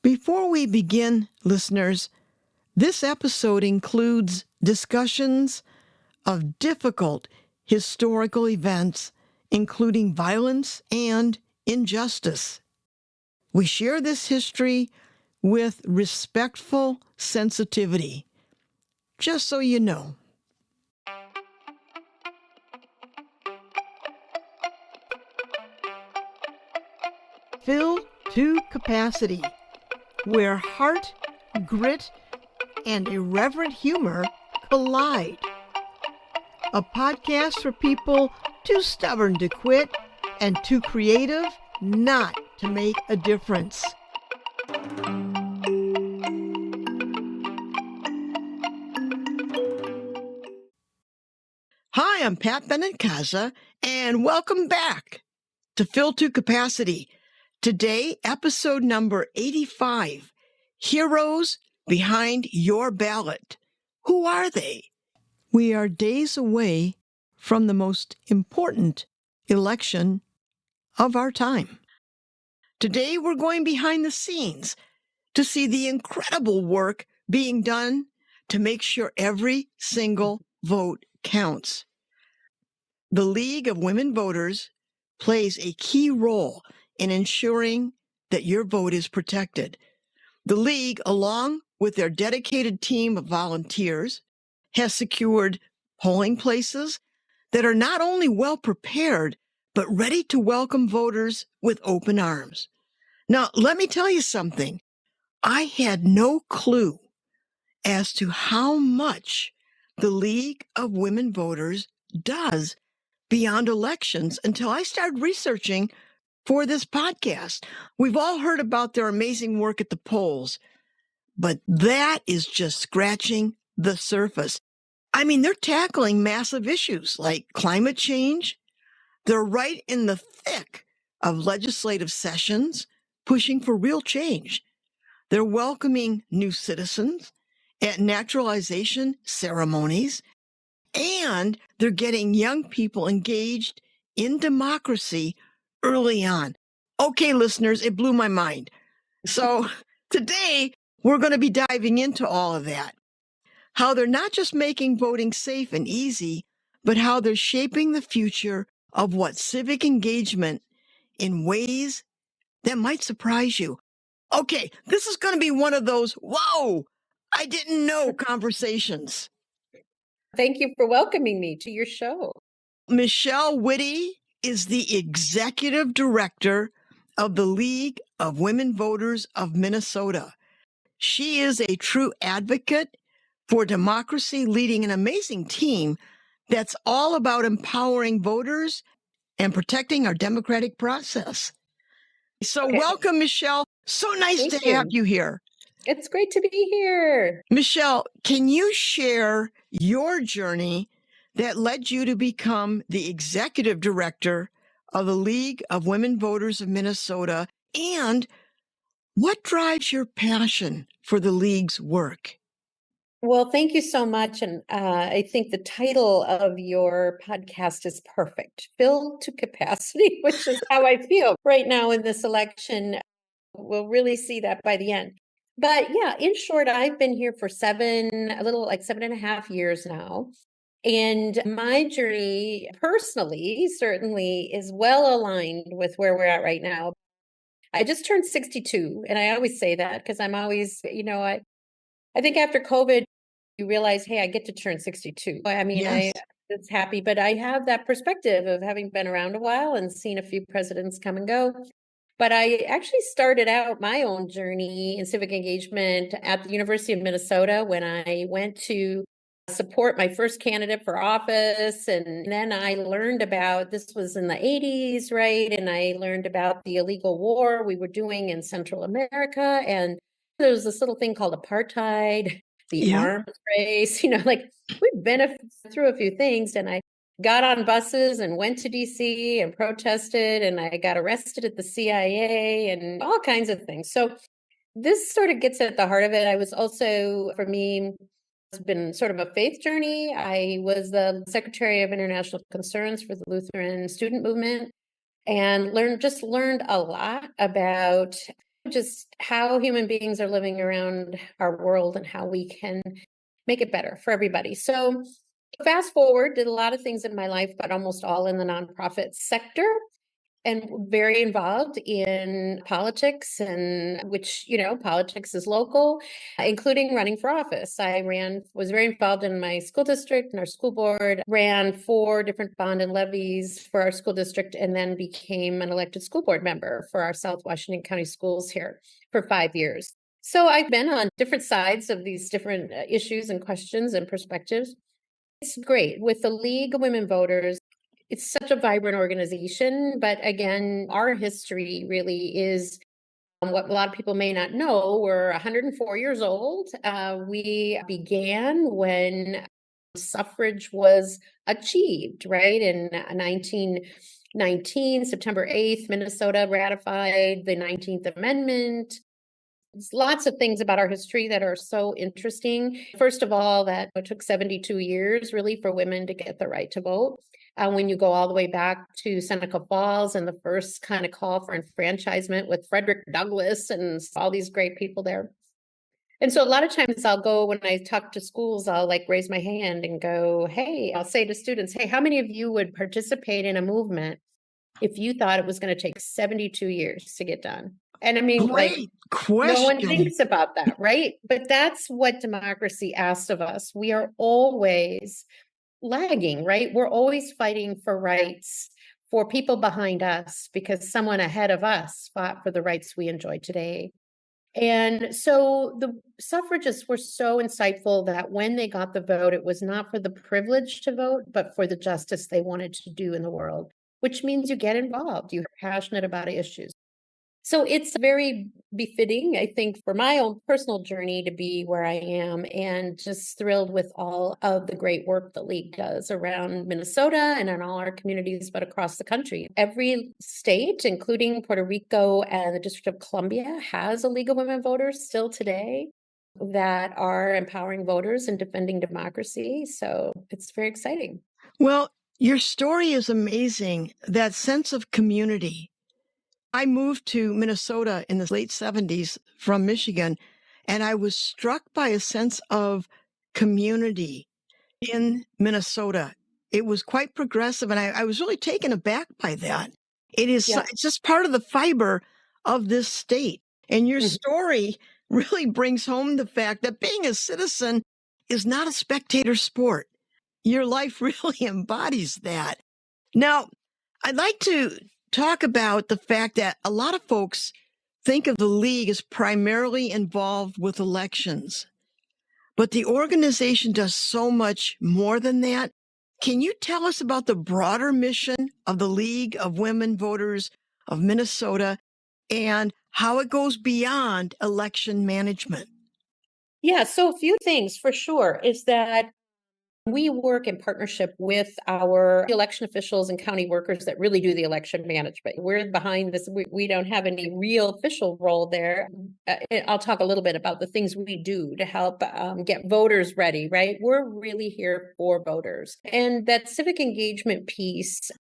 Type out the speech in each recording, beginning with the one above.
Before we begin, listeners, this episode includes discussions of difficult historical events, including violence and injustice. We share this history with respectful sensitivity, just so you know. Fill to capacity, where heart, grit, and irreverent humor collide. A podcast for people too stubborn to quit and too creative not to make a difference. Hi, I'm Pat Benincasa, and welcome back to Fill to Capacity. Today, episode number 85, Heroes Behind Your Ballot. Who are they? We are days away from the most important election of our time. Today, we're going behind the scenes to see the incredible work being done to make sure every single vote counts. The League of Women Voters plays a key role in ensuring that your vote is protected. The League, along with their dedicated team of volunteers, has secured polling places that are not only well prepared, but ready to welcome voters with open arms. Now, let me tell you something. I had no clue as to how much the League of Women Voters does beyond elections until I started researching for this podcast. We've all heard about their amazing work at the polls, but that is just scratching the surface. I mean, they're tackling massive issues like climate change. They're right in the thick of legislative sessions, pushing for real change. They're welcoming new citizens at naturalization ceremonies, and they're getting young people engaged in democracy early on. Okay, listeners, it blew my mind. So today, we're going to be diving into all of that. How they're not just making voting safe and easy, but how they're shaping the future of what civic engagement in ways that might surprise you. Okay, this is going to be one of those, whoa, I didn't know conversations. Thank you for welcoming me to your show. Michelle Witte is the executive director of the League of Women Voters of Minnesota. She is a true advocate for democracy, leading an amazing team that's all about empowering voters and protecting our democratic process. So welcome, Michelle. So nice to have you here. It's great to be here. Michelle, can you share your journey that led you to become the executive director of the League of Women Voters of Minnesota, and what drives your passion for the League's work? Well, thank you so much. And I think the title of your podcast is perfect. Fill to capacity, which is how I feel right now in this election. We'll really see that by the end. But yeah, in short, I've been here for 7.5 years now. And my journey personally certainly is well aligned with where we're at right now. I just turned 62, and I always say that because I'm always, I think after COVID, you realize, hey, I get to turn 62. I mean, Yes. it's happy, but I have that perspective of having been around a while and seen a few presidents come and go. But I actually started out my own journey in civic engagement at the University of Minnesota when I went to support my first candidate for office. And then I learned about, this was in the 80s, right? And I learned about the illegal war we were doing in Central America. And there was this little thing called apartheid, the arms race, we've been through a few things. And I got on buses and went to DC and protested, and I got arrested at the CIA and all kinds of things. So this sort of gets at the heart of it. I was also, for me, it's been sort of a faith journey. I was the Secretary of International Concerns for the Lutheran Student Movement and learned a lot about just how human beings are living around our world and how we can make it better for everybody. So fast forward, did a lot of things in my life, but almost all in the nonprofit sector, and very involved in politics, and which, politics is local, including running for office. Was very involved in my school district and our school board, ran 4 different bond and levies for our school district, and then became an elected school board member for our South Washington County schools here for 5 years. So I've been on different sides of these different issues and questions and perspectives. It's great with the League of Women Voters. It's such a vibrant organization, but again, our history really is what a lot of people may not know. We're 104 years old. We began when suffrage was achieved, right? In 1919, September 8th, Minnesota ratified the 19th Amendment. There's lots of things about our history that are so interesting. First of all, that it took 72 years really for women to get the right to vote. When you go all the way back to Seneca Falls and the first kind of call for enfranchisement with Frederick Douglass and all these great people there. And so a lot of times I'll go, when I talk to schools, I'll like raise my hand and go, hey, I'll say to students, hey, how many of you would participate in a movement if you thought it was going to take 72 years to get done? And I mean, Great no one question. thinks about that, right? But that's what democracy asks of us. We are always lagging, right? We're always fighting for rights for people behind us because someone ahead of us fought for the rights we enjoy today. And so the suffragists were so insightful that when they got the vote, it was not for the privilege to vote, but for the justice they wanted to do in the world, which means you get involved, you're passionate about issues. So it's very befitting, I think, for my own personal journey to be where I am, and just thrilled with all of the great work the League does around Minnesota and in all our communities, but across the country. Every state, including Puerto Rico and the District of Columbia, has a League of Women Voters still today that are empowering voters and defending democracy. So it's very exciting. Well, your story is amazing. That sense of community. I moved to Minnesota in the late 70s from Michigan, and I was struck by a sense of community in Minnesota. It was quite progressive, and I was really taken aback by that. It's just part of the fiber of this state. And your story really brings home the fact that being a citizen is not a spectator sport. Your life really embodies that. Now, I'd like to talk about the fact that a lot of folks think of the League as primarily involved with elections, but the organization does so much more than that. Can you tell us about the broader mission of the League of Women Voters of Minnesota and how it goes beyond election management? Yeah, so a few things for sure is that we work in partnership with our election officials and county workers that really do the election management. We're behind this. We don't have any real official role there. I'll talk a little bit about the things we do to help get voters ready, right? We're really here for voters. And that civic engagement piece,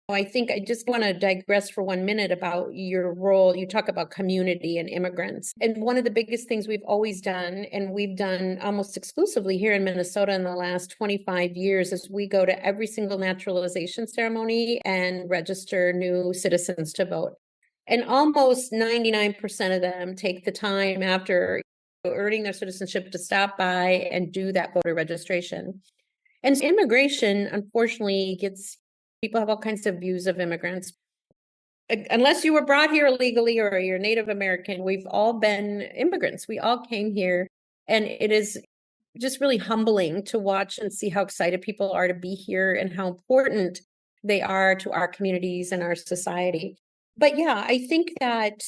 I think I just want to digress for 1 minute about your role. You talk about community and immigrants. And one of the biggest things we've always done, and we've done almost exclusively here in Minnesota in the last 25 years, is we go to every single naturalization ceremony and register new citizens to vote. And almost 99% of them take the time after earning their citizenship to stop by and do that voter registration. And immigration, unfortunately, people have all kinds of views of immigrants. Unless you were brought here illegally or you're Native American, we've all been immigrants. We all came here. And it is just really humbling to watch and see how excited people are to be here and how important they are to our communities and our society. But yeah, I think that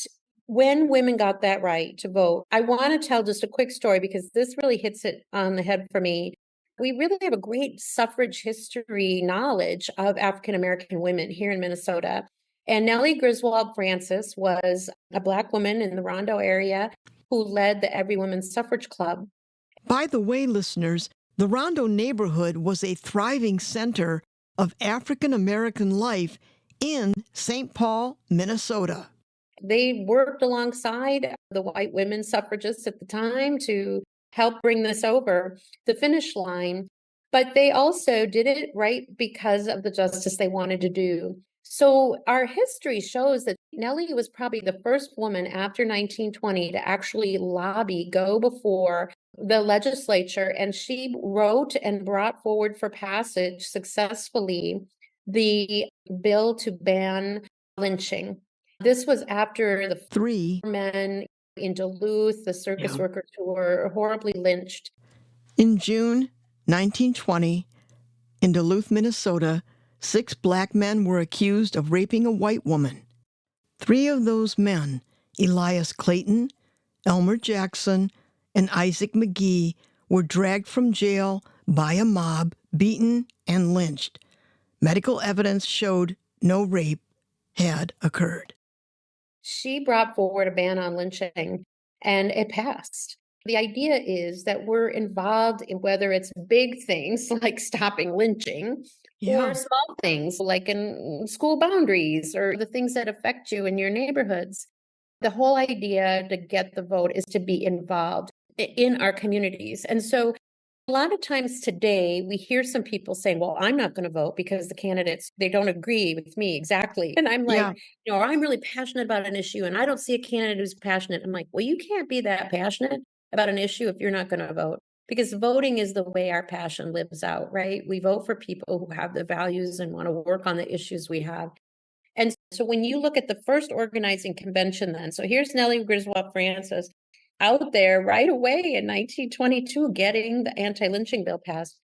when women got that right to vote, I want to tell just a quick story because this really hits it on the head for me. We really have a great suffrage history knowledge of African American women here in Minnesota. And Nellie Griswold Francis was a Black woman in the Rondo area who led the Every Women's Suffrage Club. By the way, listeners, the Rondo neighborhood was a thriving center of African American life in St. Paul, Minnesota. They worked alongside the white women suffragists at the time to help bring this over the finish line. But they also did it right because of the justice they wanted to do. So our history shows that Nellie was probably the first woman after 1920 to actually lobby, go before the legislature, and she wrote and brought forward for passage successfully the bill to ban lynching. This was after the Three, men in Duluth, the circus yeah. workers who were horribly lynched. In June 1920, in Duluth, Minnesota, 6 black men were accused of raping a white woman. 3 of those men, Elias Clayton, Elmer Jackson, and Isaac McGee, were dragged from jail by a mob, beaten, and lynched. Medical evidence showed no rape had occurred. She brought forward a ban on lynching, and it passed. The idea is that we're involved in whether it's big things like stopping lynching Yeah. or small things like in school boundaries or the things that affect you in your neighborhoods. The whole idea to get the vote is to be involved in our communities. And so a lot of times today, we hear some people saying, well, I'm not going to vote because the candidates, they don't agree with me exactly. And I'm like, Yeah. I'm really passionate about an issue and I don't see a candidate who's passionate. I'm like, well, you can't be that passionate about an issue if you're not going to vote, because voting is the way our passion lives out, right? We vote for people who have the values and want to work on the issues we have. And so when you look at the first organizing convention then, so here's Nellie Griswold Francis out there right away in 1922 getting the anti-lynching bill passed.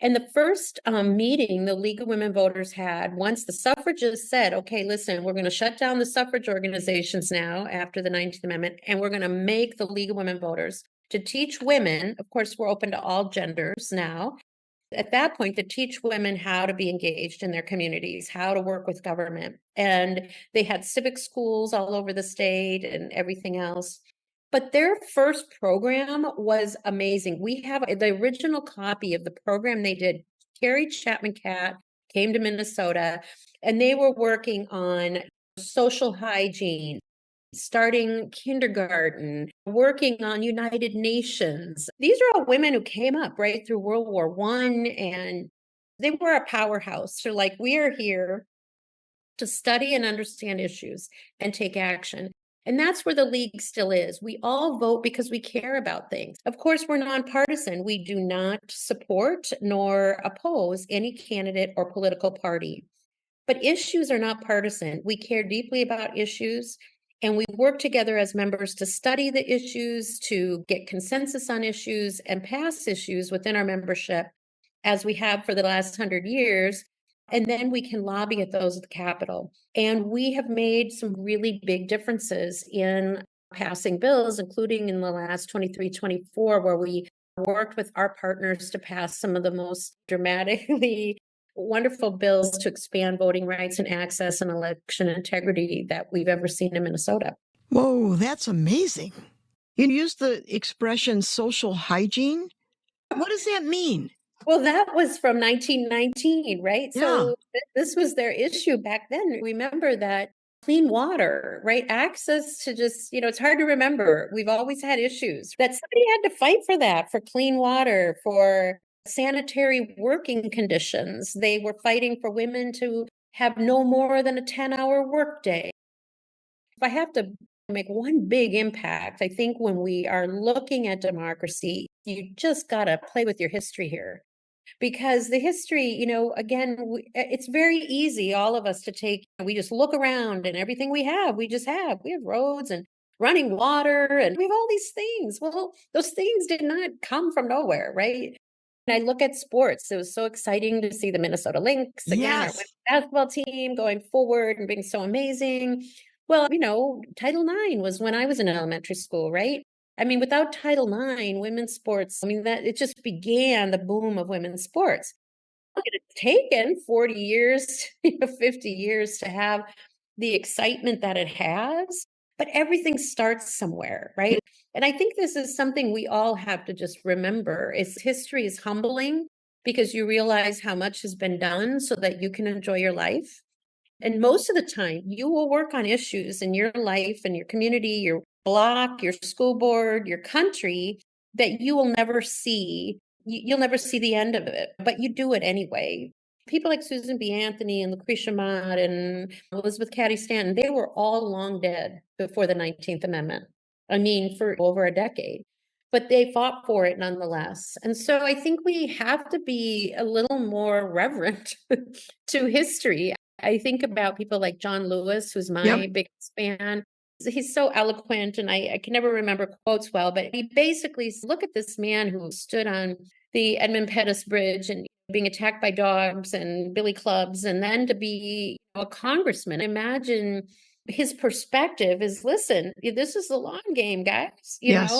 And the first meeting the League of Women Voters had, once the suffragists said, okay, listen, we're going to shut down the suffrage organizations now after the 19th Amendment, and we're going to make the League of Women Voters to teach women, of course, we're open to all genders now, at that point to teach women how to be engaged in their communities, how to work with government. And they had civic schools all over the state and everything else. But their first program was amazing. We have the original copy of the program they did. Carrie Chapman Catt came to Minnesota, and they were working on social hygiene, starting kindergarten, working on United Nations. These are all women who came up right through World War I, and they were a powerhouse. So like, we are here to study and understand issues and take action. And that's where the League still is. We all vote because we care about things. Of course, we're nonpartisan. We do not support nor oppose any candidate or political party. But issues are not partisan. We care deeply about issues, and we work together as members to study the issues, to get consensus on issues, and pass issues within our membership, as we have for the last 100 years. And then we can lobby at those at the Capitol. And we have made some really big differences in passing bills, including in the last 23, 24, where we worked with our partners to pass some of the most dramatically wonderful bills to expand voting rights and access and election integrity that we've ever seen in Minnesota. Whoa, that's amazing. You used the expression social hygiene. What does that mean? Well, that was from 1919, right? Yeah. So this was their issue back then. Remember that clean water, right? Access to just, it's hard to remember. We've always had issues that somebody had to fight for that, for clean water, for sanitary working conditions. They were fighting for women to have no more than a 10-hour workday. If I have to make one big impact, I think when we are looking at democracy, you just got to play with your history here. Because the history, again, it's very easy, all of us, to take, we just look around and everything we have, we have roads and running water and we have all these things. Well, those things did not come from nowhere, right? And I look at sports. It was so exciting to see the Minnesota Lynx, again, our Yes. women's basketball team going forward and being so amazing. Well, Title IX was when I was in elementary school, right? I mean, without Title IX, women's sports, that it just began the boom of women's sports. It's taken 40 years, 50 years to have the excitement that it has, but everything starts somewhere, right? And I think this is something we all have to just remember is history is humbling because you realize how much has been done so that you can enjoy your life. And most of the time, you will work on issues in your life and your community, your block, your school board, your country that you will never see. You'll never see the end of it, but you do it anyway. People like Susan B. Anthony and Lucretia Mott and Elizabeth Cady Stanton, they were all long dead before the 19th Amendment. I mean, for over a decade, but they fought for it nonetheless. And so I think we have to be a little more reverent to history. I think about people like John Lewis, who's Yep. my biggest fan. He's so eloquent, and I can never remember quotes well, but he basically look at this man who stood on the Edmund Pettus Bridge and being attacked by dogs and billy clubs, and then to be a congressman. Imagine his perspective is, listen, this is the long game, guys. Yes.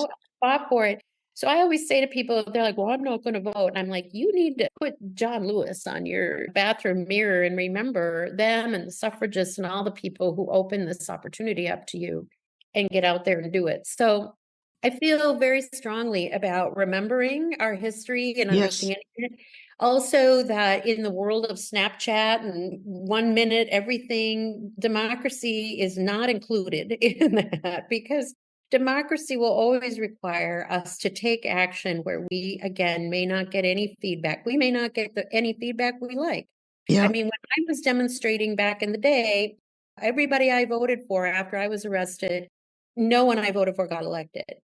Fought for it. So I always say to people, they're like, well, I'm not going to vote. And I'm like, you need to put John Lewis on your bathroom mirror and remember them and the suffragists and all the people who opened this opportunity up to you, and get out there and do it. So I feel very strongly about remembering our history and Yes. understanding it. Also, that in the world of Snapchat and 1 minute everything, democracy is not included in that, because democracy will always require us to take action where we, again, may not get any feedback. We may not get any feedback we like. I Yeah. mean, when I was demonstrating back in the day, everybody I voted for after I was arrested, no one I voted for got elected.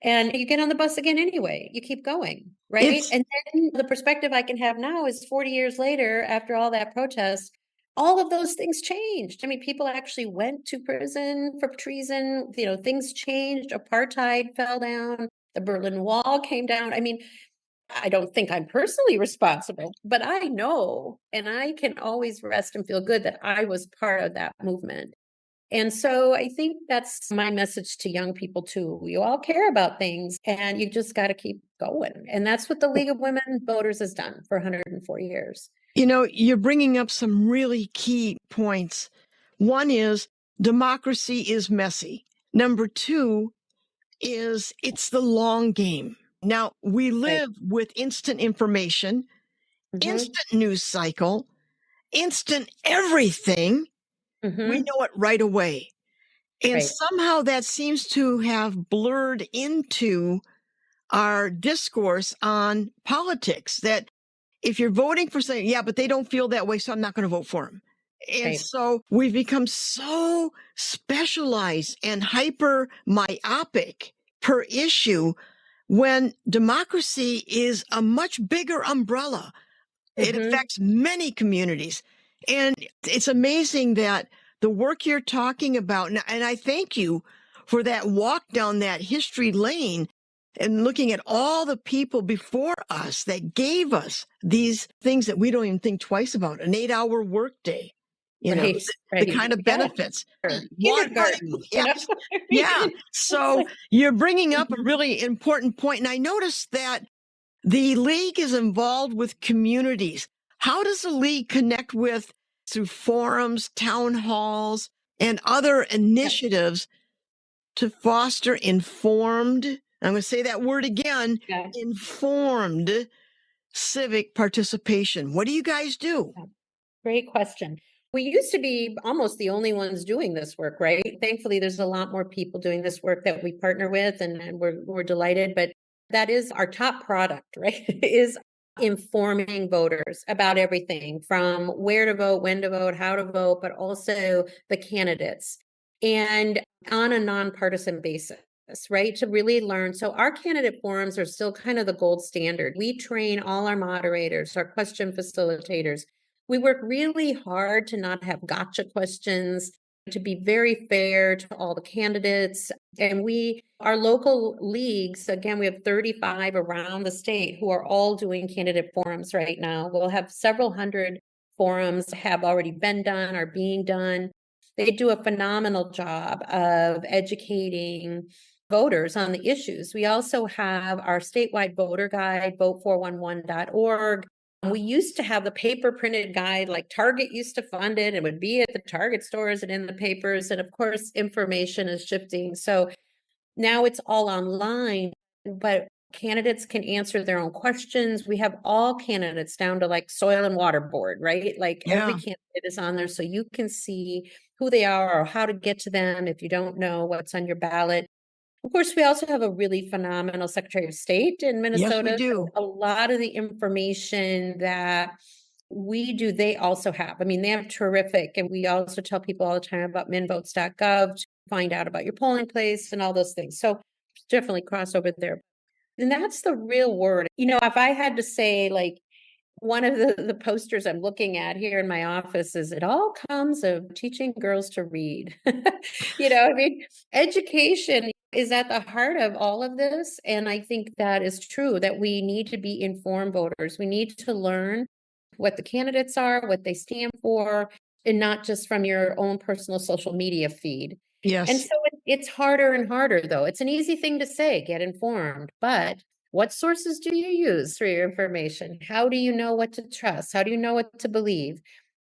And you get on the bus again anyway. You keep going, right? It's, And then the perspective I can have now is 40 years later, after all that protest, all of those things changed. I mean, people actually went to prison for treason. Things changed. Apartheid fell down. The Berlin Wall came down. I mean, I don't think I'm personally responsible, but I know, and I can always rest and feel good that I was part of that movement. And so I think that's my message to young people too. We all care about things, and you just got to keep going. And that's what the League of Women Voters has done for 104 years. you're bringing up some really key points. One is democracy is messy. Number two is it's the long game. Now, we live with instant information, instant news cycle, instant everything. We know it right away. And somehow that seems to have blurred into our discourse on politics, that if you're voting for something, yeah, but they don't feel that way, so I'm not going to vote for them. And so we've become so specialized and hyper myopic per issue, when democracy is a much bigger umbrella. It affects many communities. And it's amazing that the work you're talking about, and I thank you for that walk down that history lane and looking at all the people before us that gave us these things that we don't even think twice about. An 8-hour workday, the kind of benefits. Yes. Yeah. So you're bringing up a really important point. And I noticed that the League is involved with communities. How does the League connect with, through forums, town halls, and other initiatives to foster informed, I'm going to say that word again, informed civic participation? What do you guys do? Great question. We used to be almost the only ones doing this work, right? Thankfully, there's a lot more people doing this work that we partner with, and we're delighted. But that is our top product, right? Is informing voters about everything from where to vote, when to vote, how to vote, but also the candidates, and on a nonpartisan basis, right? To really learn. So our candidate forums are still kind of the gold standard. We train all our moderators, our question facilitators. We work really hard to not have gotcha questions, to be very fair to all the candidates. And our local leagues, again, we have 35 around the state who are all doing candidate forums right now. We'll have several hundred forums have already been done, are being done. They do a phenomenal job of educating voters on the issues. We also have our statewide voter guide, vote411.org. We used to have the paper printed guide, like Target used to fund it. It would be at the Target stores and in the papers. And of course, information is shifting. So now it's all online. But Candidates can answer their own questions. We have all candidates down to like soil and water board, right? Like every candidate is on there so you can see who they are or how to get to them if you don't know what's on your ballot. Of course, we also have a really phenomenal Secretary of State in Yes, we Minnesota. do. So a lot of the information that we do, they also have. I mean, they have terrific, and we also tell people all the time about minvotes.gov to find out about your polling place and all those things. So definitely cross over there. And that's the real word. You know, if I had to say, like, one of the posters I'm looking at here in my office is it all comes of teaching girls to read. You know, I mean, education is at the heart of all of this. And I think that is true, that we need to be informed voters. We need to learn what the candidates are, what they stand for, and not just from your own personal social media feed. And Yes. so it's harder and harder, though. It's an easy thing to say, get informed, but what sources do you use for your information? How do you know what to trust? How do you know what to believe?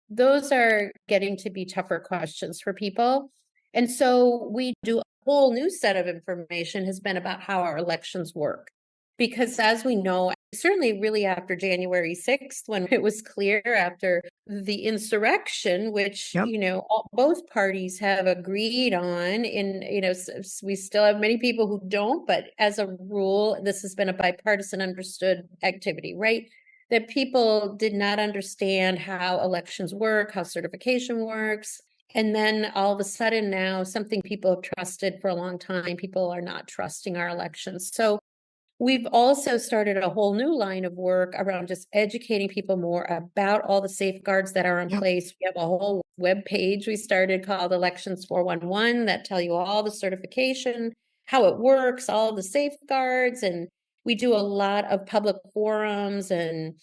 Those are getting to be tougher questions for people. And so we do a whole new set of information has been about how our elections work. Because as we know, certainly really after January 6th, when it was clear after the insurrection, which, Yep. you know, both parties have agreed on, and, you know, we still have many people who don't, but as a rule, this has been a bipartisan understood activity, right? That people did not understand how elections work, how certification works. And then all of a sudden now, something people have trusted for a long time, people are not trusting our elections. So we've also started a whole new line of work around just educating people more about all the safeguards that are in Yep. place. We have a whole web page we started called Elections 411 that tell you all the certification, how it works, all the safeguards. And we do a lot of public forums, and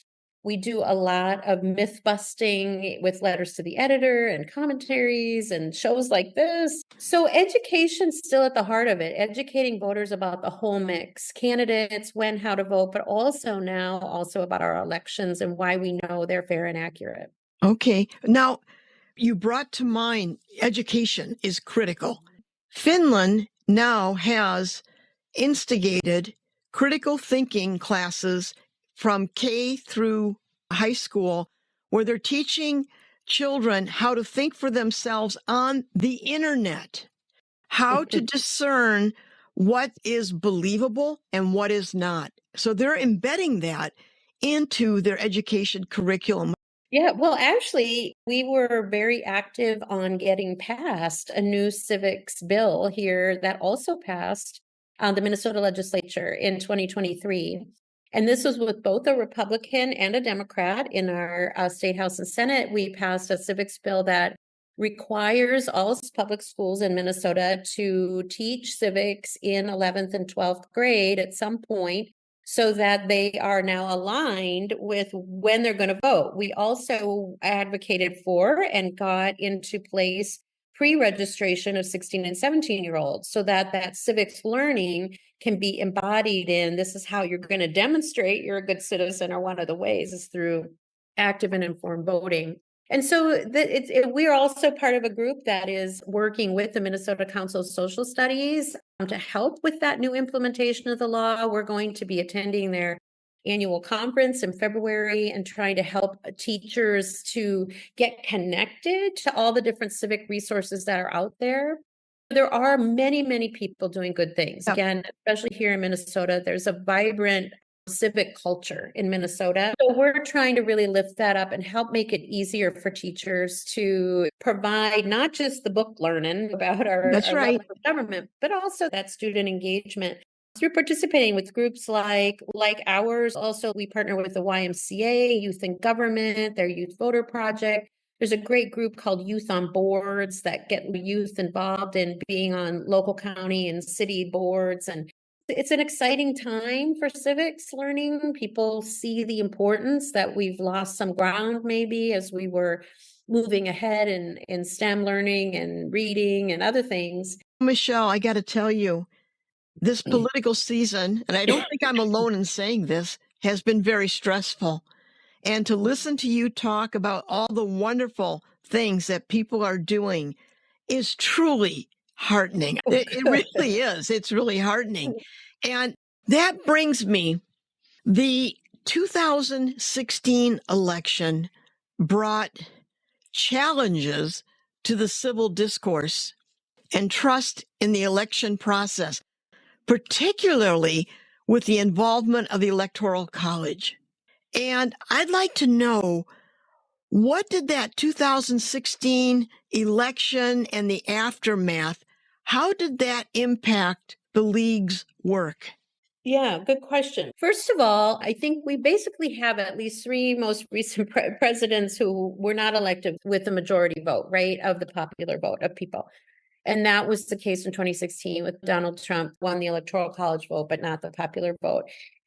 we do a lot of myth busting with letters to the editor and commentaries and shows like this. So education's still at the heart of it, educating voters about the whole mix, candidates, when, how to vote, but also now also about our elections and why we know they're fair and accurate. Okay. Now, you brought to mind education is critical. Finland now has instigated critical thinking classes from K through high school, where they're teaching children how to think for themselves on the internet, how to discern what is believable and what is not. So they're embedding that into their education curriculum. Yeah, well, actually, we were very active on getting passed a new civics bill here that also passed the Minnesota legislature in 2023. And this was with both a Republican and a Democrat in our state house and Senate. We passed a civics bill that requires all public schools in Minnesota to teach civics in 11th and 12th grade at some point, so that they are now aligned with when they're going to vote. We also advocated for and got into place pre-registration of 16 and 17-year-olds, so that that civics learning can be embodied in, this is how you're going to demonstrate you're a good citizen, or one of the ways is through active and informed voting. And so we're also part of a group that is working with the Minnesota Council of Social Studies to help with that new implementation of the law. We're going to be attending their annual conference in February and trying to help teachers to get connected to all the different civic resources that are out there. There are many, many people doing good things. Again, especially here in Minnesota, there's a vibrant civic culture in Minnesota. So we're trying to really lift that up and help make it easier for teachers to provide not just the book learning about our government, but also that student engagement through participating with groups like ours. Also, we partner with the YMCA, Youth in Government, their Youth Voter Project. There's a great group called Youth on Boards that get youth involved in being on local, county, and city boards. And it's an exciting time for civics learning. People see the importance that we've lost some ground maybe as we were moving ahead in STEM learning and reading and other things. Michelle, I got to tell you, this political season, and I don't think I'm alone in saying this, has been very stressful. And to listen to you talk about all the wonderful things that people are doing is truly heartening. It really is. It's really heartening. And That brings me, the 2016 election brought challenges to the civil discourse and trust in the election process, particularly with the involvement of the Electoral College. And I'd like to know, what did that 2016 election and the aftermath, how did that impact the league's work? Yeah, good question. First of all, I think we basically have at least three most recent presidents who were not elected with a majority vote, right, of the popular vote of people. And that was the case in 2016 with Donald Trump won the Electoral College vote, but not the popular vote.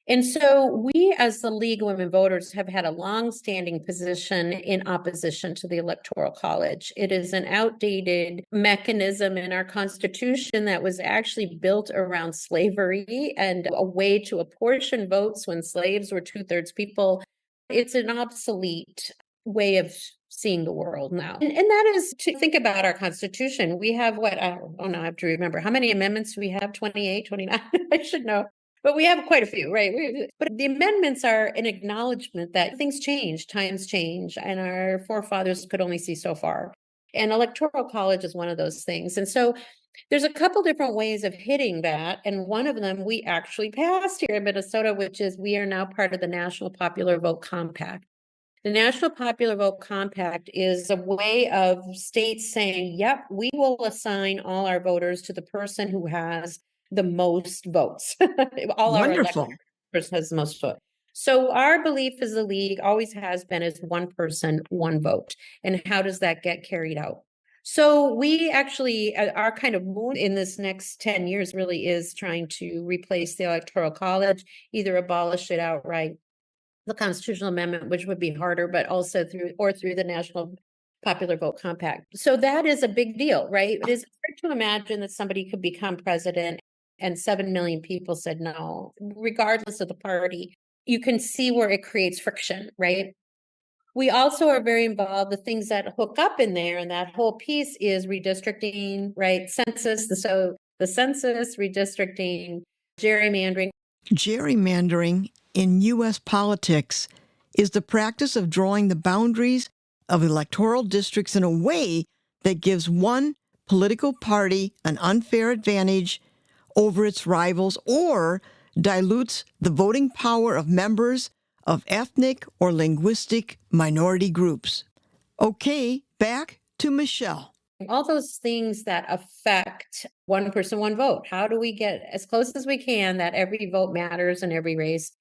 And so we, as the League of Women Voters, have had a long-standing position in opposition to the Electoral College. It is an outdated mechanism in our Constitution that was actually built around slavery and a way to apportion votes when slaves were two-thirds people. It's an obsolete way of seeing the world now. And that is to think about our Constitution. We have what, I have to remember. How many amendments do we have? 28, 29? I should know. But we have quite a few, right? But the amendments are an acknowledgement that things change, times change, and our forefathers could only see so far. And Electoral College is one of those things. And so there's a couple different ways of hitting that. And one of them we actually passed here in Minnesota, which is we are now part of the National Popular Vote Compact. The National Popular Vote Compact is a way of states saying, yep, we will assign all our voters to the person who has the most votes. All our Wonderful. elected person has the most votes. So our belief as a league always has been is one person, one vote. And how does that get carried out? So we actually, our kind of moon in this next 10 years really is trying to replace the Electoral College, either abolish it outright, the constitutional amendment, which would be harder, but also through the National Popular Vote Compact. So that is a big deal, right? It is hard to imagine that somebody could become president and 7 million people said no, regardless of the party. You can see where it creates friction, right? We also are very involved. The things that hook up in there, and that whole piece is redistricting, right? Census, so the census, redistricting, gerrymandering. Gerrymandering in U.S. politics is the practice of drawing the boundaries of electoral districts in a way that gives one political party an unfair advantage over its rivals or dilutes the voting power of members of ethnic or linguistic minority groups. Okay, back to Michelle. All those things that affect one person, one vote. How do we get as close as we can that every vote matters in every race?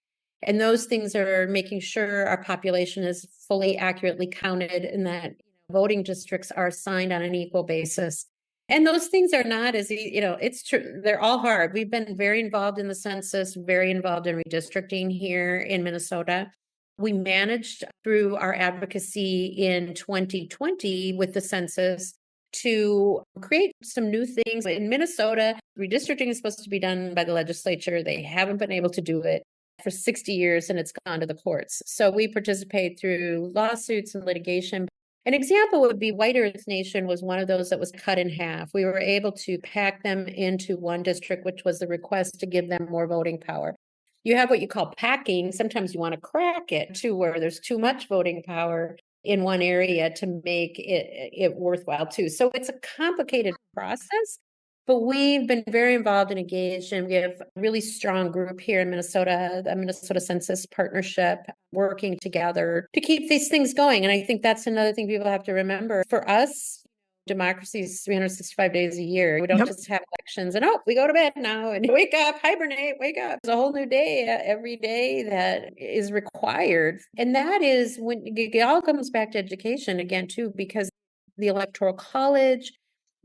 And those things are making sure our population is fully accurately counted and that voting districts are assigned on an equal basis. And those things are not as, it's true. They're all hard. We've been very involved in the census, very involved in redistricting here in Minnesota. We managed through our advocacy in 2020 with the census to create some new things. In Minnesota, redistricting is supposed to be done by the legislature. They haven't been able to do it for 60 years and it's gone to the courts. So we participate through lawsuits and litigation. An example would be White Earth Nation was one of those that was cut in half. We were able to pack them into one district, which was the request to give them more voting power. You have what you call packing. Sometimes you want to crack it too, where there's too much voting power in one area to make it worthwhile too. So it's a complicated process, but we've been very involved and engaged, and we have a really strong group here in Minnesota, the Minnesota Census Partnership, working together to keep these things going. And I think that's another thing people have to remember. For us, democracy is 365 days a year. We don't just have elections and we go to bed now and wake up, hibernate, wake up. It's a whole new day every day that is required. And that is when it all comes back to education again, too, because the Electoral College,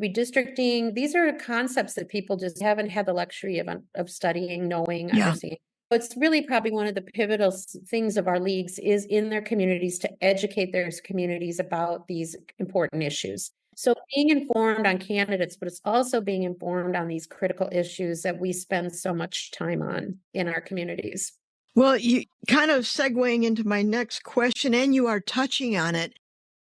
redistricting, these are concepts that people just haven't had the luxury of studying, knowing, understanding. It's really probably one of the pivotal things of our leagues is in their communities to educate their communities about these important issues. So being informed on candidates, but it's also being informed on these critical issues that we spend so much time on in our communities. Well, you kind of segueing into my next question, and you are touching on it.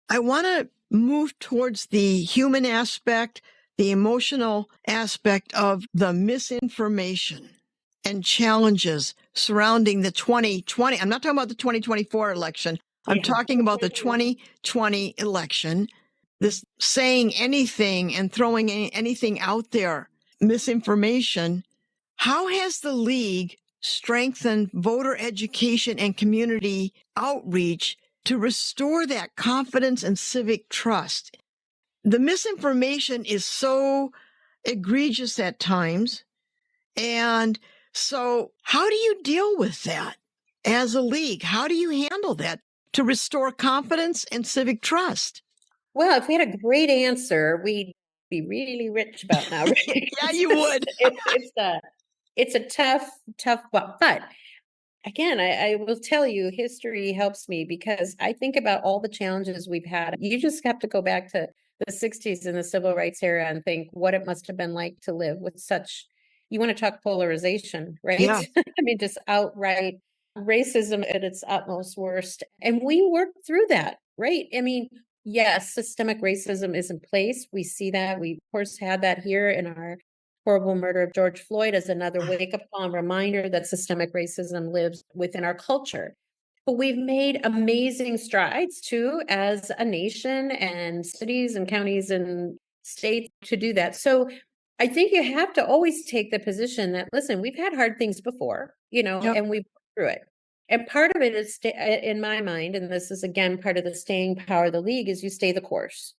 I want to move towards the human aspect, the emotional aspect of the misinformation. and challenges surrounding the 2020. I'm not talking about the 2024 election. I'm talking about the 2020 election. This saying anything and throwing anything out there, misinformation. How has the league strengthened voter education and community outreach to restore that confidence and civic trust? The misinformation is so egregious at times. And so how do you deal with that as a league? How do you handle that to restore confidence and civic trust? Well, if we had a great answer, we'd be really rich about now. Right? Yeah, you would. It's a tough, but again, I will tell you, history helps me because I think about all the challenges we've had. You just have to go back to the 60s and the civil rights era and think what it must have been like to live with such, you want to talk polarization, right? Yeah. I mean, just outright racism at its utmost worst. And we worked through that, right? I mean, yes, systemic racism is in place. We see that. We, of course, had that here in our horrible murder of George Floyd as another wake-up call and reminder that systemic racism lives within our culture. But we've made amazing strides too as a nation and cities and counties and states to do that. So I think you have to always take the position that, listen, we've had hard things before, Yep. and we've worked through it. And part of it is, in my mind, and this is again part of the staying power of the league, is you stay the course.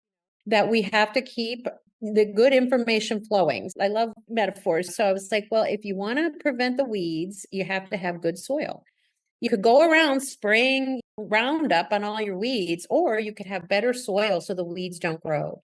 That we have to keep the good information flowing. I love metaphors. So I was like, well, if you want to prevent the weeds, you have to have good soil. You could go around spraying Roundup on all your weeds, or you could have better soil so the weeds don't grow.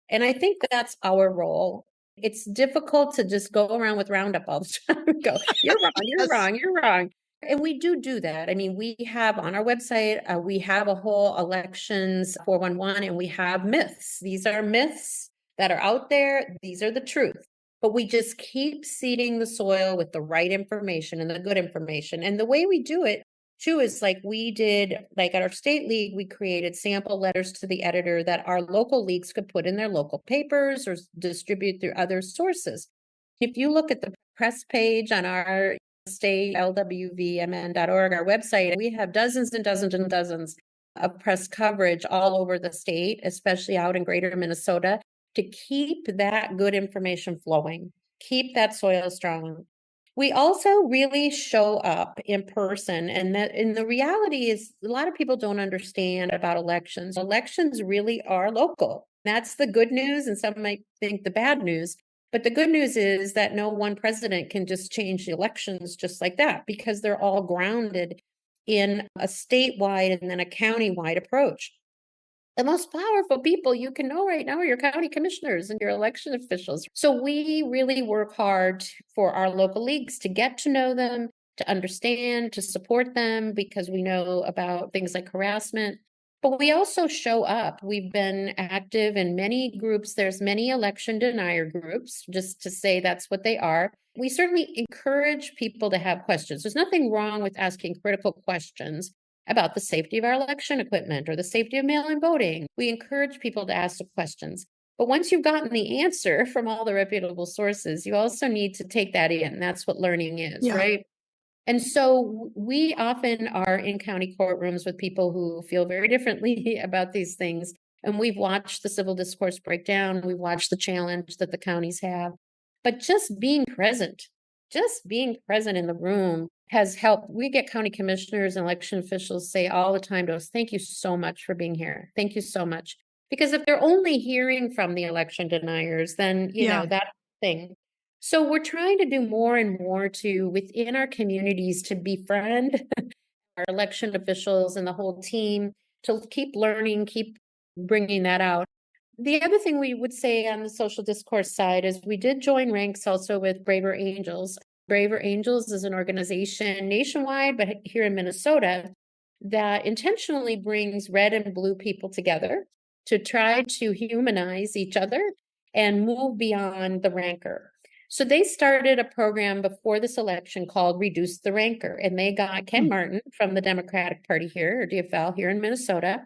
And I think that's our role. It's difficult to just go around with Roundup all the time and go, you're wrong, you're Yes. wrong, you're wrong. And we do that. I mean, we have on our website, we have a whole elections 411, and we have myths. These are myths that are out there. These are the truth. But we just keep seeding the soil with the right information and the good information. And the way we do it too is like we did, like at our state league, we created sample letters to the editor that our local leagues could put in their local papers or distribute through other sources. If you look at the press page on our state lwvmn.org, our website, we have dozens and dozens and dozens of press coverage all over the state, especially out in greater Minnesota, to keep that good information flowing, keep that soil strong. We also really show up in person, and the reality is a lot of people don't understand about elections. Elections really are local. That's the good news, and some might think the bad news. But the good news is that no one president can just change the elections just like that, because they're all grounded in a statewide and then a countywide approach. The most powerful people you can know right now are your county commissioners and your election officials. So we really work hard for our local leagues to get to know them, to understand, to support them, because we know about things like harassment. But we also show up. We've been active in many groups. There's many election denier groups, just to say that's what they are. We certainly encourage people to have questions. There's nothing wrong with asking critical questions about the safety of our election equipment or the safety of mail-in voting. We encourage people to ask the questions. But once you've gotten the answer from all the reputable sources, you also need to take that in. That's what learning is, Yeah. right? And so we often are in county courtrooms with people who feel very differently about these things. And we've watched the civil discourse break down. We've watched the challenge that the counties have. But just being present in the room has helped. We get county commissioners and election officials say all the time to us, thank you so much for being here. Thank you so much. Because if they're only hearing from the election deniers, then, that thing. So we're trying to do more and more to within our communities to befriend our election officials and the whole team to keep learning, keep bringing that out. The other thing we would say on the social discourse side is we did join ranks also with Braver Angels. Braver Angels is an organization nationwide, but here in Minnesota, that intentionally brings red and blue people together to try to humanize each other and move beyond the rancor. So they started a program before this election called Reduce the Rancor, and they got Ken Martin from the Democratic Party here, or DFL here in Minnesota.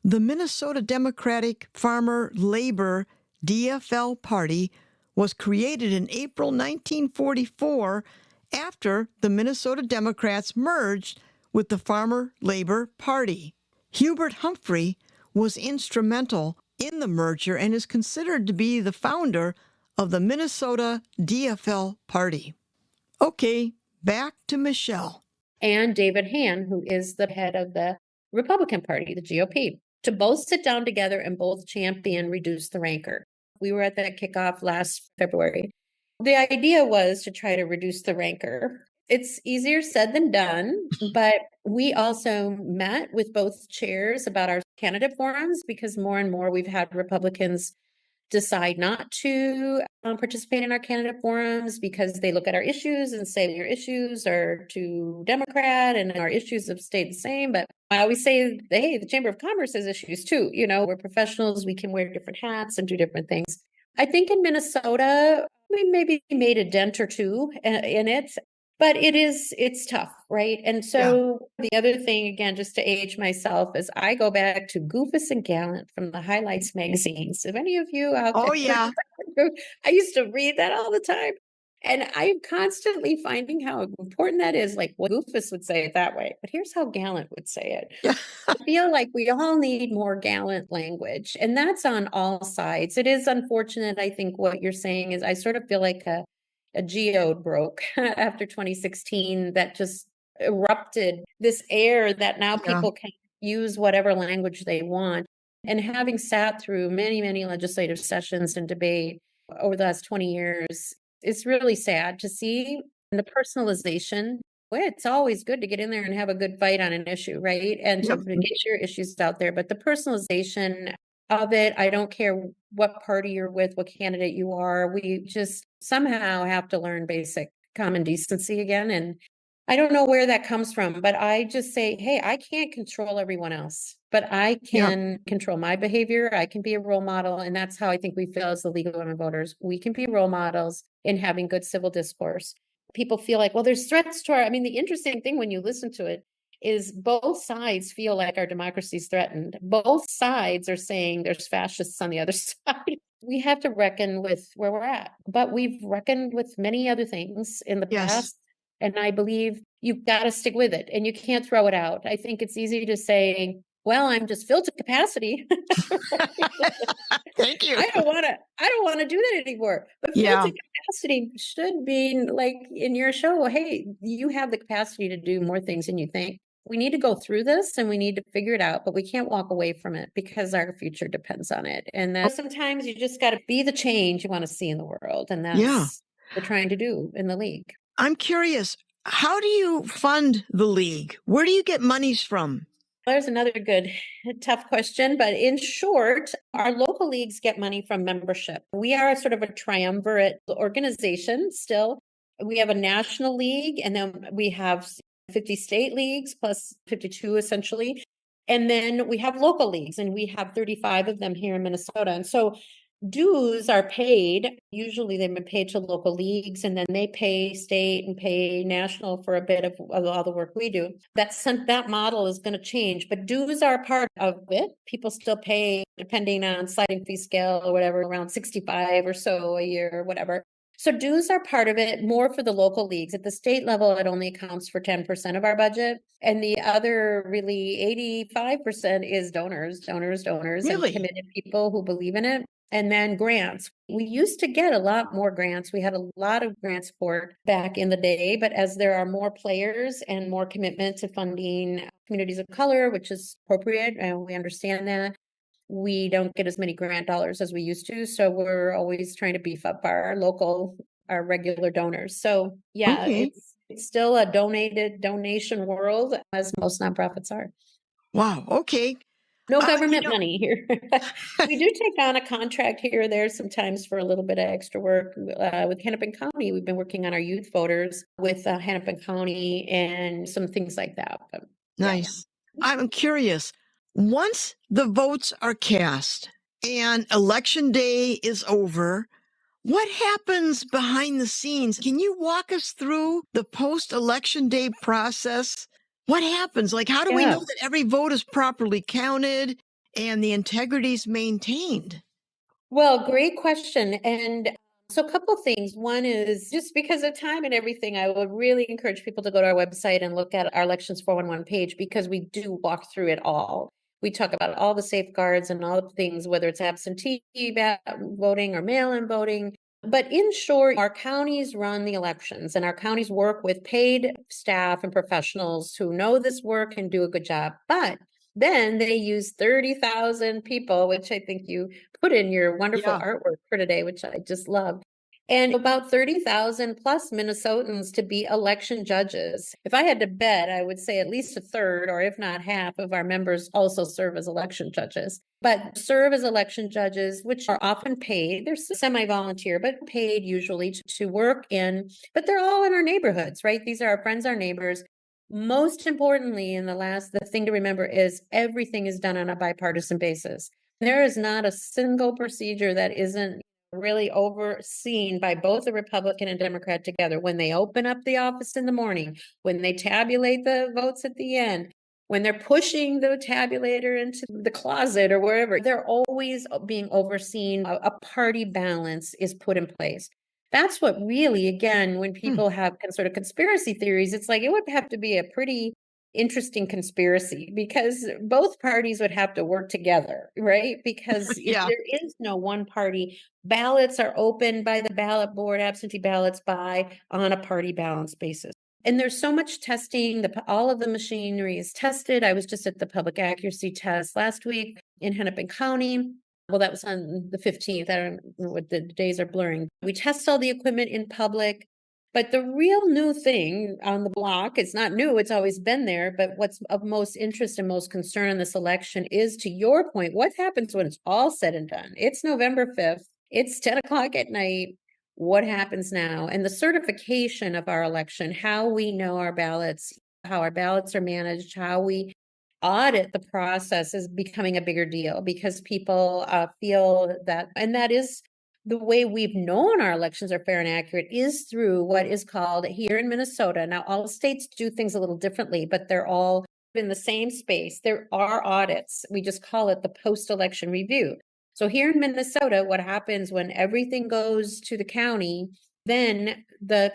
The Minnesota Democratic Farmer Labor DFL Party was created in April 1944 after the Minnesota Democrats merged with the Farmer Labor Party. Hubert Humphrey was instrumental in the merger and is considered to be the founder of the Minnesota DFL Party. Okay, back to Michelle. And David Hann, who is the head of the Republican Party, the GOP, to both sit down together and both champion reduce the rancor. We were at that kickoff last February. The idea was to try to reduce the rancor. It's easier said than done, but we also met with both chairs about our candidate forums because more and more we've had Republicans decide not to participate in our candidate forums because they look at our issues and say your issues are too Democrat and our issues have stayed the same. But I always say, hey, the Chamber of Commerce has issues too. You know, we're professionals, we can wear different hats and do different things. I think in Minnesota, we maybe made a dent or two in it, but it's tough, right? And so the other thing, again, just to age myself, is I go back to Goofus and Gallant from the Highlights magazines. If any of you out there, Oh, yeah. I used to read that all the time. And I'm constantly finding how important that is, like what Goofus would say it that way. But here's how Gallant would say it. Yeah. I feel like we all need more gallant language, and that's on all sides. It is unfortunate. I think what you're saying is I sort of feel like a geode broke after 2016 that just erupted this air that now Yeah. people can use whatever language they want. And having sat through many, many legislative sessions and debate over the last 20 years, it's really sad to see the personalization. Well, it's always good to get in there and have a good fight on an issue, right? And to Yep. get your issues out there. But the personalization of it, I don't care what party you're with, what candidate you are. We just somehow have to learn basic common decency again. And I don't know where that comes from, but I just say, hey, I can't control everyone else, but I can control my behavior. I can be a role model. And that's how I think we feel as the League of Women Voters. We can be role models in having good civil discourse. People feel like, well, there's threats to our, I mean, the interesting thing when you listen to it is both sides feel like our democracy is threatened. Both sides are saying there's fascists on the other side. We have to reckon with where we're at, but we've reckoned with many other things in the past. And I believe you've got to stick with it and you can't throw it out. I think it's easy to say, well, I'm just filled to capacity. Thank you. I don't want to do that anymore. But filled to capacity should be like in your show, hey, you have the capacity to do more things than you think. We need to go through this and we need to figure it out, but we can't walk away from it because our future depends on it. And then sometimes you just got to be the change you want to see in the world. And that's what we're trying to do in the league. I'm curious, how do you fund the league? Where do you get monies from? There's another good, tough question. But in short, our local leagues get money from membership. We are sort of a triumvirate organization still. We have a national league, and then we have 50 state leagues plus 52 essentially. And then we have local leagues, and we have 35 of them here in Minnesota. And so dues are paid. Usually they've been paid to local leagues, and then they pay state and pay national for a bit of all the work we do. That model is going to change, but dues are a part of it. People still pay, depending on sliding fee scale or whatever, around 65 or so a year or whatever. So dues are part of it, more for the local leagues. At the state level, it only accounts for 10% of our budget. And the other really 85% is donors, Really? and committed people who believe in it. And then grants. We used to get a lot more grants. We had a lot of grant support back in the day, but as there are more players and more commitment to funding communities of color, which is appropriate, and we understand that, we don't get as many grant dollars as we used to. So we're always trying to beef up our regular donors. So yeah, it's still a donation world, as most nonprofits are. Wow. Okay. No government money here. We do take on a contract here or there sometimes for a little bit of extra work with Hennepin County. We've been working on our youth voters with Hennepin County and some things like that. But, nice. Yeah. I'm curious. Once the votes are cast and election day is over, what happens behind the scenes? Can you walk us through the post-election day process? What happens? Like, how do we know that every vote is properly counted and the integrity is maintained? Well, great question. And So a couple things. One is just because of time and everything, I would really encourage people to go to our website and look at our Elections 411 page, because we do walk through it all. We talk about all the safeguards and all the things, whether it's absentee voting or mail-in voting. But in short, our counties run the elections, and our counties work with paid staff and professionals who know this work and do a good job. But then they use 30,000 people, which I think you put in your wonderful Yeah. artwork for today, which I just love. And about 30,000 plus Minnesotans to be election judges. If I had to bet, I would say at least a third, or if not half, of our members also serve as election judges. But serve as election judges, which are often paid. They're semi-volunteer, but paid usually to work in, but they're all in our neighborhoods, right? These are our friends, our neighbors. Most importantly, the thing to remember is everything is done on a bipartisan basis. There is not a single procedure that isn't really overseen by both the Republican and Democrat together. When they open up the office in the morning, when they tabulate the votes at the end, when they're pushing the tabulator into the closet or wherever, they're always being overseen. A party balance is put in place. That's what really, again, when people have sort of conspiracy theories, it's like it would have to be a pretty interesting conspiracy, because both parties would have to work together, right? Because if Yeah. there is no one party, ballots are opened by the ballot board, absentee ballots on a party balance basis. And there's so much testing, all of the machinery is tested. I was just at the public accuracy test last week in Hennepin County. Well, that was on the 15th. I don't know what the days are blurring. We test all the equipment in public. But the real new thing on the block, it's not new, it's always been there. But what's of most interest and most concern in this election is, to your point, what happens when it's all said and done? It's November 5th. It's 10 o'clock at night. What happens now? And the certification of our election, how we know our ballots, how our ballots are managed, how we audit the process is becoming a bigger deal, because people feel that, and that is the way we've known our elections are fair and accurate, is through what is called here in Minnesota. Now, all states do things a little differently, but they're all in the same space. There are audits. We just call it the post-election review. So here in Minnesota, what happens when everything goes to the county, then the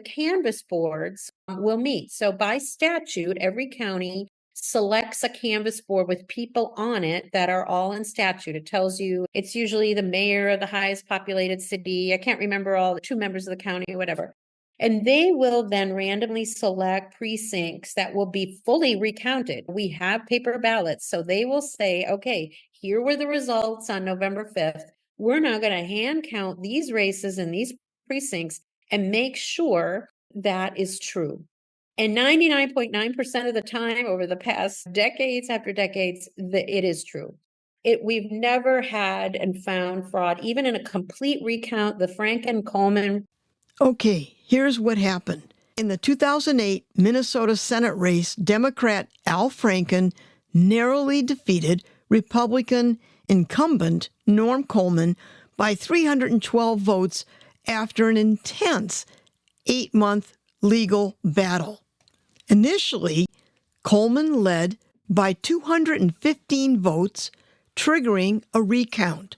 canvass boards will meet. So by statute, every county selects a canvas board with people on it that are all in statute. It tells you it's usually the mayor of the highest populated city. I can't remember all the 2 members of the county or whatever. And they will then randomly select precincts that will be fully recounted. We have paper ballots. So they will say, okay, here were the results on November 5th. We're now going to hand count these races in these precincts and make sure that is true. And 99.9% of the time over the past decades after decades, it is true. We've never had and found fraud, even in a complete recount, the Franken-Coleman. Okay, here's what happened. In the 2008 Minnesota Senate race, Democrat Al Franken narrowly defeated Republican incumbent Norm Coleman by 312 votes after an intense 8-month legal battle. Initially, Coleman led by 215 votes, triggering a recount.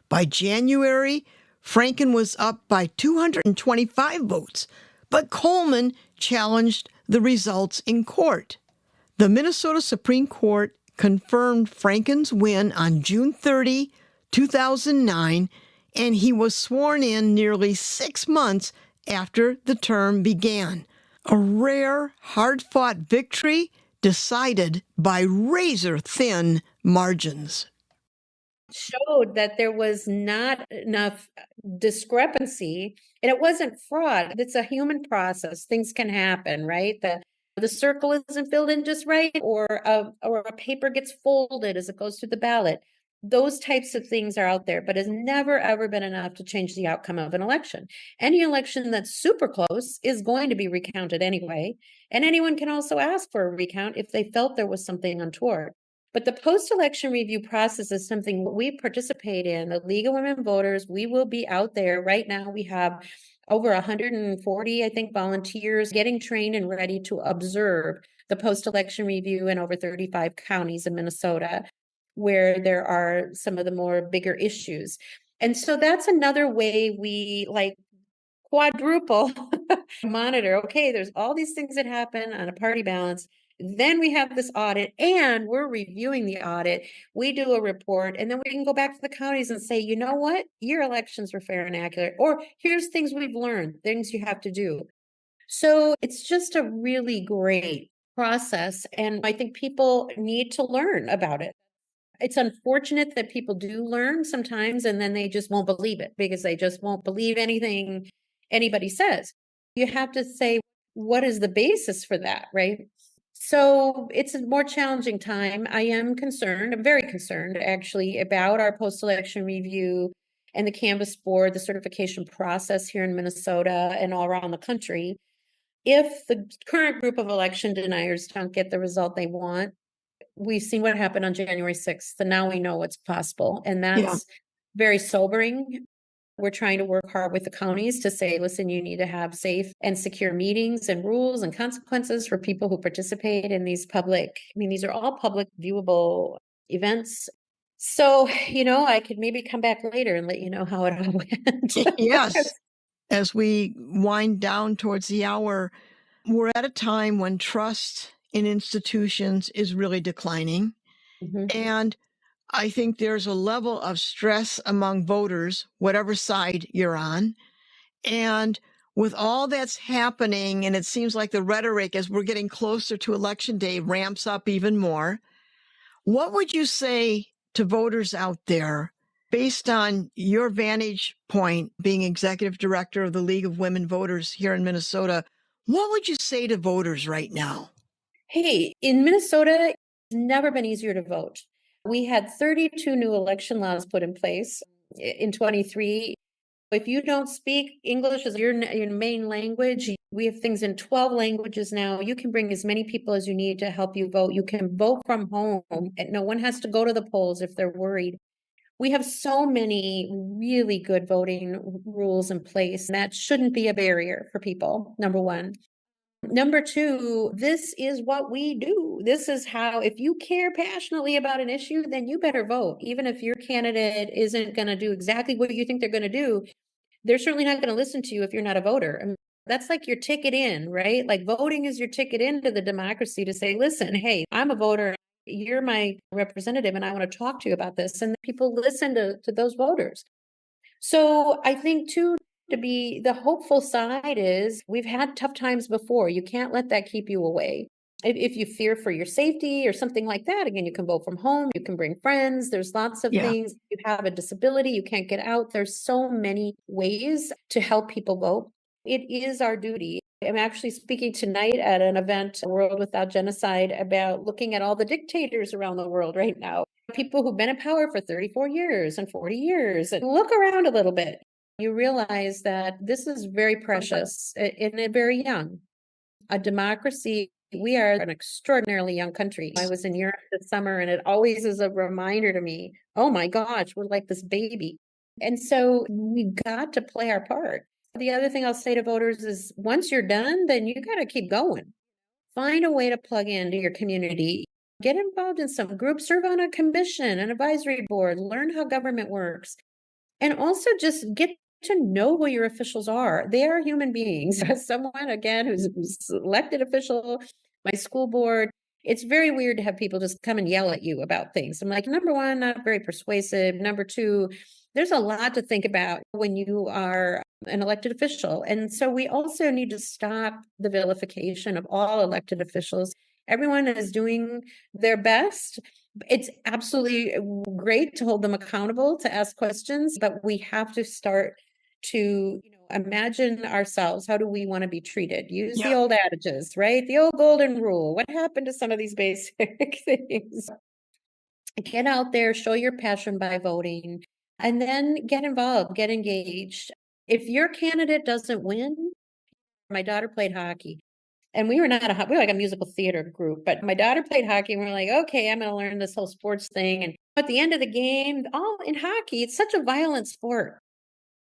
By January, Franken was up by 225 votes, but Coleman challenged the results in court. The Minnesota Supreme Court confirmed Franken's win on June 30, 2009, and he was sworn in nearly 6 months after the term began. A rare, hard-fought victory decided by razor-thin margins. Showed that there was not enough discrepancy, and it wasn't fraud. It's a human process. Things can happen, right? The circle isn't filled in just right, or a paper gets folded as it goes through the ballot. Those types of things are out there, but has never, ever been enough to change the outcome of an election. Any election that's super close is going to be recounted anyway. And anyone can also ask for a recount if they felt there was something untoward. But the post-election review process is something we participate in. The League of Women Voters, we will be out there. Right now, we have over 140, I think, volunteers getting trained and ready to observe the post-election review in over 35 counties in Minnesota, where there are some of the more bigger issues. And so that's another way we like quadruple monitor. Okay, there's all these things that happen on a party balance. Then we have this audit and we're reviewing the audit. We do a report and then we can go back to the counties and say, you know what? Your elections were fair and accurate. Or here's things we've learned, things you have to do. So it's just a really great process. And I think people need to learn about it. It's unfortunate that people do learn sometimes and then they just won't believe it because they just won't believe anything anybody says. You have to say, what is the basis for that, right? So it's a more challenging time. I am concerned, I'm very concerned actually about our post-election review and the Canvas board, the certification process here in Minnesota and all around the country. If the current group of election deniers don't get the result they want, we've seen what happened on January 6th, and now we know what's possible. And Yeah. that's very sobering. We're trying to work hard with the counties to say, listen, you need to have safe and secure meetings and rules and consequences for people who participate in these public, I mean, these are all public viewable events. So, I could maybe come back later and let you know how it all went. Yes. As we wind down towards the hour, we're at a time when trust in institutions is really declining. Mhm. And I think there's a level of stress among voters, whatever side you're on. And with all that's happening, and it seems like the rhetoric as we're getting closer to election day ramps up even more, what would you say to voters out there based on your vantage point, being executive director of the League of Women Voters here in Minnesota? What would you say to voters right now? Hey, in Minnesota, it's never been easier to vote. We had 32 new election laws put in place in 23. If you don't speak English as your main language, we have things in 12 languages now. You can bring as many people as you need to help you vote. You can vote from home, and no one has to go to the polls if they're worried. We have so many really good voting rules in place. That shouldn't be a barrier for people, number one. Number two, this is what we do. This is how, if you care passionately about an issue, then you better vote. Even if your candidate isn't going to do exactly what you think they're going to do, they're certainly not going to listen to you if you're not a voter. I mean, that's like your ticket in, right? Like voting is your ticket into the democracy to say, listen, hey, I'm a voter. You're my representative and I want to talk to you about this. And people listen to those voters. So I think too, to be the hopeful side is we've had tough times before. You can't let that keep you away. If you fear for your safety or something like that, again, you can vote from home, you can bring friends. There's lots of Yeah. things. You have a disability, you can't get out. There's so many ways to help people vote. It is our duty. I'm actually speaking tonight at an event, World Without Genocide, about looking at all the dictators around the world right now. People who've been in power for 34 years and 40 years. And look around a little bit. You realize that this is very precious and very young. A democracy, we are an extraordinarily young country. I was in Europe this summer and it always is a reminder to me, oh my gosh, we're like this baby. And so we've got to play our part. The other thing I'll say to voters is once you're done, then you got to keep going. Find a way to plug into your community. Get involved in some group, serve on a commission, an advisory board, learn how government works, and also just get to know who your officials are. They are human beings. As someone, again, who's elected official, my school board, it's very weird to have people just come and yell at you about things. I'm like, number one, not very persuasive. Number two, there's a lot to think about when you are an elected official. And so we also need to stop the vilification of all elected officials. Everyone is doing their best. It's absolutely great to hold them accountable, to ask questions, but we have to start to imagine ourselves. How do we want to be treated? Use the Yeah. old adages, right? The old golden rule. What happened to some of these basic things? Get out there, show your passion by voting, and then get involved, get engaged. If your candidate doesn't win, my daughter played hockey. And we were not we were like a musical theater group, but my daughter played hockey and we're like, okay, I'm going to learn this whole sports thing. And at the end of the game, all in hockey, it's such a violent sport.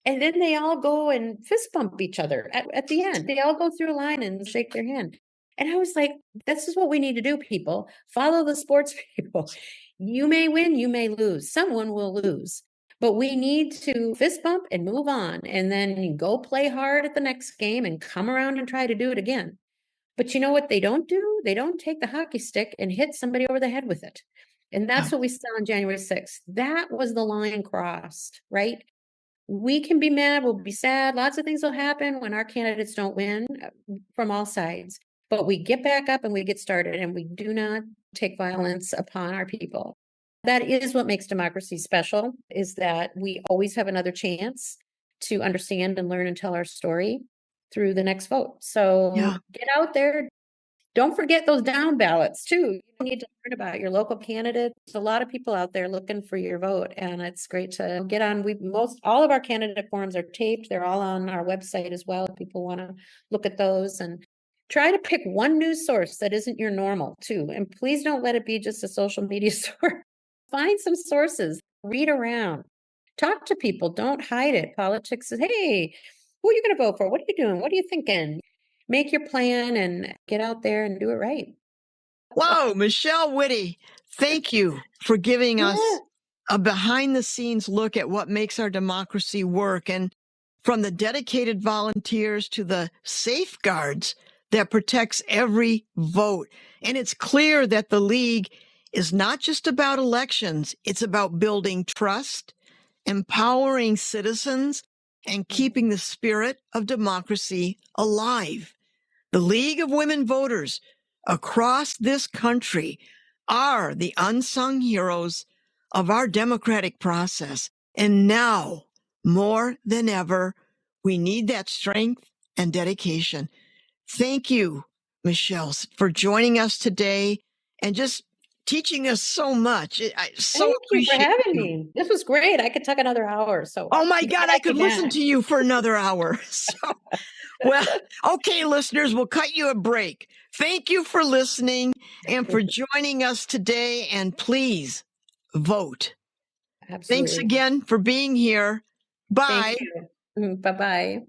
And then they all go and fist bump each other at the end. They all go through a line and shake their hand. And I was like, this is what we need to do, people. Follow the sports people. You may win, you may lose. Someone will lose. But we need to fist bump and move on, and then go play hard at the next game and come around and try to do it again. But you know what they don't do? They don't take the hockey stick and hit somebody over the head with it. And Yeah. that's what we saw on January 6th. That was the line crossed, right? We can be mad, we'll be sad. Lots of things will happen when our candidates don't win from all sides. But we get back up and we get started, and we do not take violence upon our people. That is what makes democracy special, is that we always have another chance to understand and learn and tell our story through the next vote. So Yeah. get out there. Don't forget those down ballots too. You need to learn about your local candidates. There's a lot of people out there looking for your vote, and it's great to get on. All of our candidate forums are taped. They're all on our website as well, if people want to look at those. And try to pick one news source that isn't your normal too. And please don't let it be just a social media source. Find some sources, read around, talk to people, don't hide it. Politics is, hey, who are you going to vote for? What are you doing? What are you thinking? Make your plan and get out there and do it right. Wow, Michelle Witte, thank you for giving us Yeah. a behind the scenes look at what makes our democracy work, and from the dedicated volunteers to the safeguards that protects every vote. And it's clear that the League is not just about elections, it's about building trust, empowering citizens, and keeping the spirit of democracy alive. The League of Women Voters across this country are the unsung heroes of our democratic process. And now, more than ever, we need that strength and dedication. Thank you, Michelle, for joining us today and just teaching us so much. I so Thank you for appreciate having you. me. This was great. I could talk another hour. So Oh my you gotta God, I have could me listen back. to you for another hour. So, well, okay, listeners, we'll cut you a break. Thank you for listening and for joining us today. And please vote. Absolutely. Thanks again for being here. Bye. Thank you. Bye-bye.